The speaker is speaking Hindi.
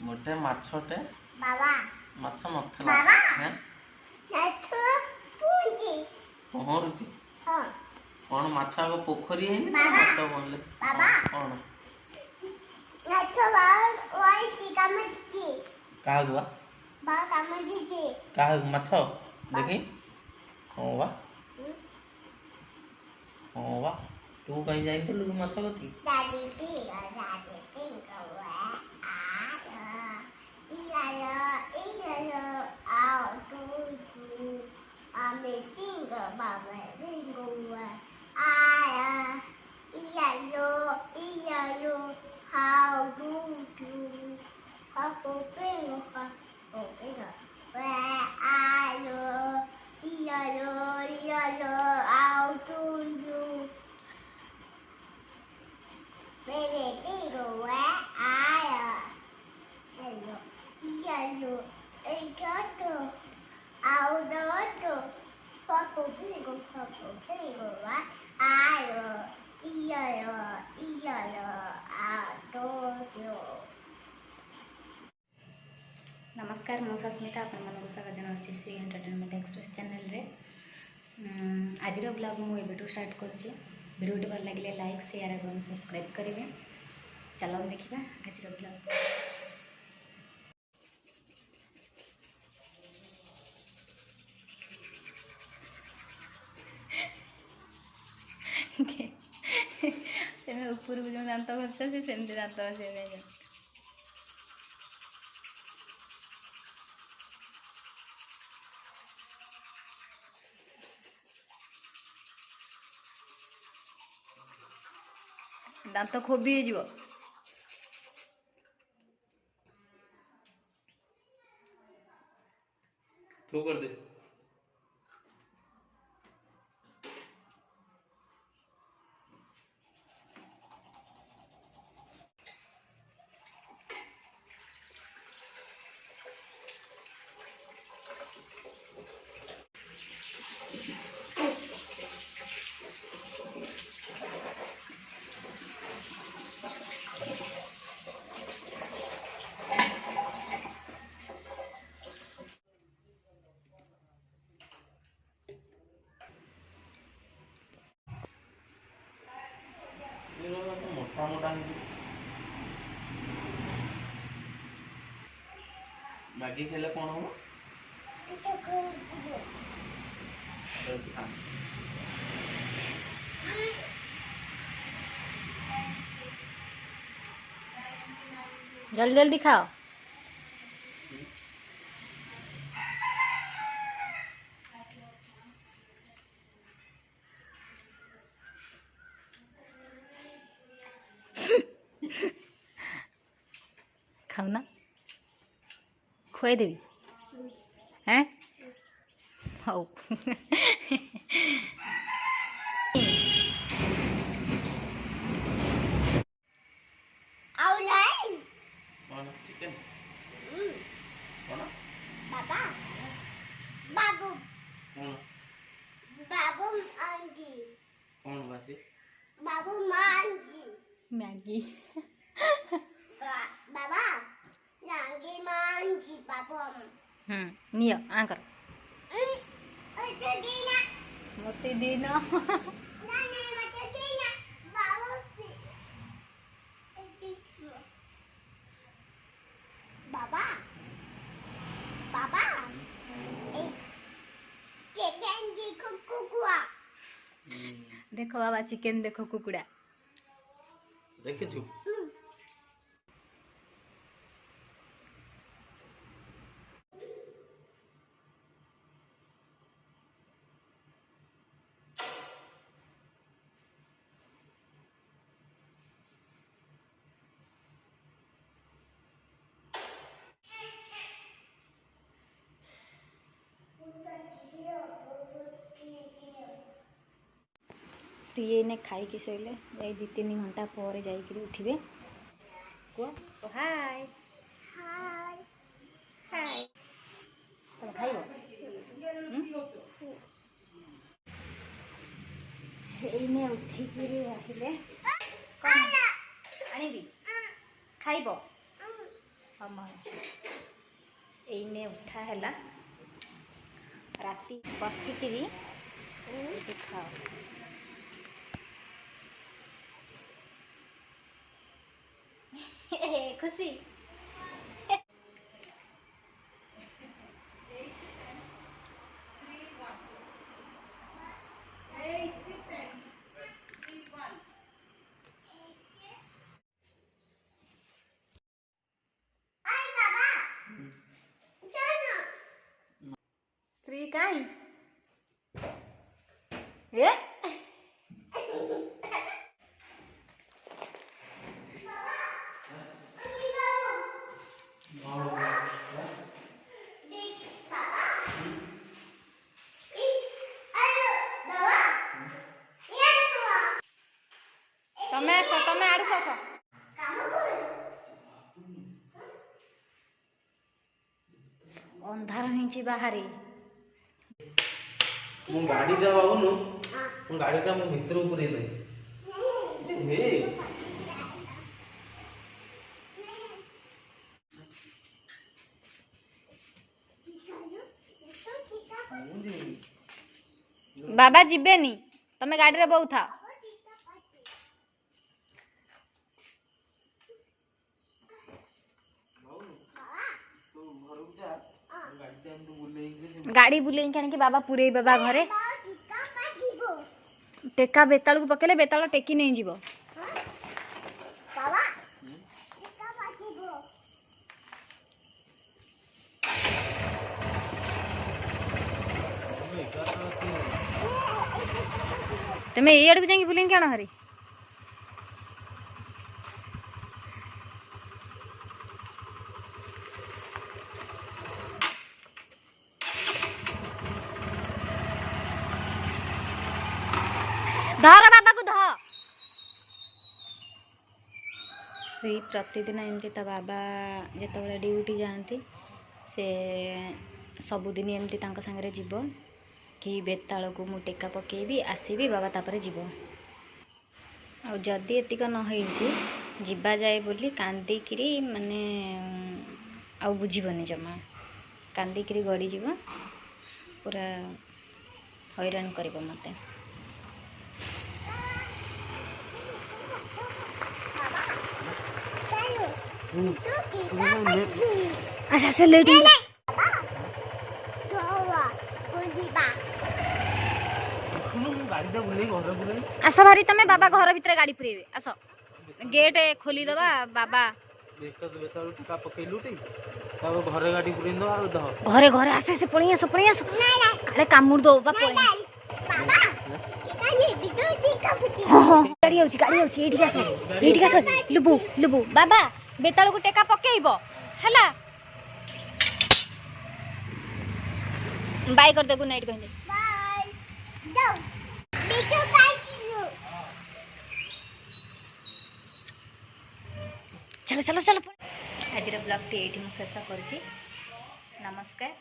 गोटे माछटे बाबा माछ नथला बाबा हैं माछ पूंजी पहरुची हां कौन माछ आगो पोखरी है बाबा माछ बनले बाबा कौन माछ वाई कामची का गुआ बा कामची का माछ देखी हां वा तू कहीं जाइलु माछ कथी दादी गवा इला आओ तू आमे पिंग बाबा पिंगवा आया इया how do you how pingo where are you iya how do you baby pingo where are you iya encanto how do you how pingo where are you iya नमस्कार मो सस्मिता आपण मन स्वागत जनावि श्री एंटरटेनमेंट एक्सप्रेस चैनल रे आज ब्लॉग मुझे स्टार्ट करुच्ची वीडियो भल लगे लाइक शेयर और सब्सक्राइब करेंगे। चलो देखा आज ब्लॉग। ऊपर जो दांत घस सेमती दांत घसे नहीं दांत खोबी हो तू कर दे मोटा मोटा मैगी खेले कौन हो जल्दी जल्दी खाओ। खाऊ ना खुआई देवी हैं हाउ कौन चिकन कौन बाबा बाबू कौन बाबू आंटी कौन बासी बाबू मांजी मैगी बाबा नांगी मांजी बाबू नियो आ कर ओते दीना मते देना नाने मते दीना बाबू सी बाबा बाबा एक चिकन की कुकुआ देखो बाबा चिकन देखो कुकुड़ा देखे तू श्री ने खाई कि शोले ये 2-3 घंटा पर जाकर उठे को हाय हाय हाय तुम खाइब एने उठिक आहिले आनबी खाइब एने उठा है राति बसिकी खाओ। खुशी श्री काई ए तमे आड़ खस अंधार हिंची बाहरी मु गाड़ीटा बाबूनु मु गाड़ीटा मो भितर ऊपर दे हे बाबा जिबेनी तमे गाड़ी रे बहु था गाड़ी बुले कि बाबा पूरे बाबा घरे टेका बेताल को पकेले बेताल टेकी नहीं जीवो तमे ए आड़ जाई बुले क्या हरी धर बाबा को ध श्री प्रतिदिन एमती ता बाबा जिते ड्यूटी जाती से सबुदिन एमती सांगे जीव कि बेताल को मु टेका पकेबी आसबि बाबा तापर जीव आ जदि एतिक न जीवा जाए बोली कांदिकी माने आ बुझीबनी जमा कांदिकी गड़ी जीव पूरा हैरान कर मते अच्छा से लेट आस भारी तमे बाबा घर भीतर गाड़ी पुरेबे आस गेट खोली दबा बाबा घरे घरे आसे से पड़ी आस अरे कामुड़ दो बाबा गाड़ी आउची एठी आस लुबु लुबु बाबा बेताल को टेका पकेइबो हला बाय कर दे गुड नाइट कहले बाय जाओ बेटो बाय चलो चलो चलो आज ब्लॉग टी शेष कर नमस्कार।